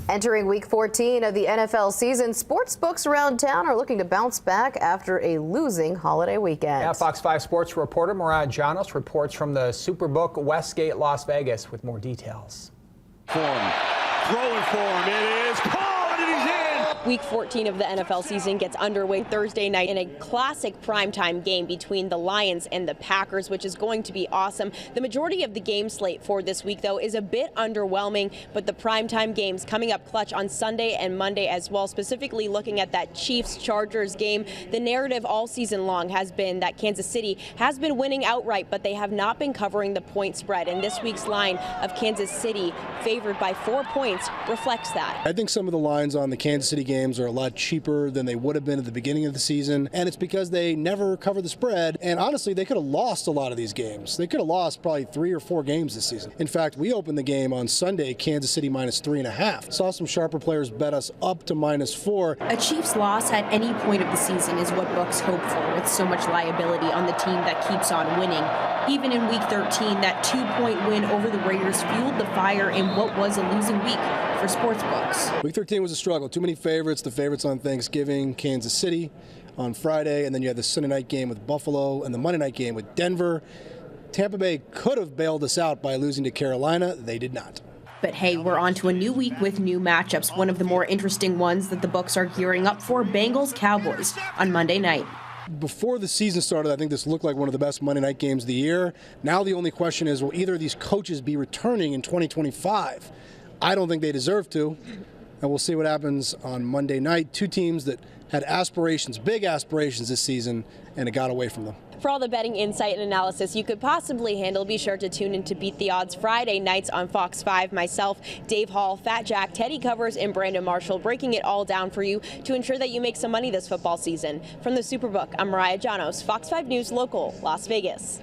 Entering week 14 of the NFL season, sports books around town are looking to bounce back after a losing holiday weekend. Yeah, Fox 5 sports reporter Mariah Janos reports from the Superbook Westgate, Las Vegas with more details. Throwing for him, it is caught, and he's in! Week 14 of the NFL season gets underway Thursday night in a classic primetime game between the Lions and the Packers, which is going to be awesome. The majority of the game slate for this week, though, is a bit underwhelming, but the primetime games coming up clutch on Sunday and Monday as well, specifically looking at that Chiefs-Chargers game. The narrative all season long has been that Kansas City has been winning outright, but they have not been covering the point spread, and this week's line of Kansas City favored by 4 points reflects that. I think some of the lines on the Kansas City games are a lot cheaper than they would have been at the beginning of the season, and it's because they never cover the spread, and honestly they could have lost a lot of these games. They could have lost probably 3 or 4 games this season. In fact, we opened the game on Sunday Kansas City -3.5. Saw some sharper players bet us up to -4. A Chiefs loss at any point of the season is what books hope for, with so much liability on the team that keeps on winning. Even in week 13, that 2-point win over the Raiders fueled the fire in what was a losing week for sports books. Week 13 was a struggle. Too many favorites. The favorites on Thanksgiving, Kansas City on Friday, and then you had the Sunday night game with Buffalo and the Monday night game with Denver. Tampa Bay could have bailed us out by losing to Carolina. They did not. But hey, we're on to a new week with new matchups. One of the more interesting ones that the books are gearing up for, Bengals-Cowboys on Monday night. Before the season started, I think this looked like one of the best Monday night games of the year. Now the only question is, will either of these coaches be returning in 2025? I don't think they deserve to, and we'll see what happens on Monday night. Two teams that had aspirations, big aspirations this season, and it got away from them. For all the betting insight and analysis you could possibly handle, be sure to tune in to Beat the Odds Friday nights on Fox 5. Myself, Dave Hall, Fat Jack, Teddy Covers, and Brandon Marshall breaking it all down for you to ensure that you make some money this football season. From the Superbook, I'm Mariah Janos, Fox 5 News Local, Las Vegas.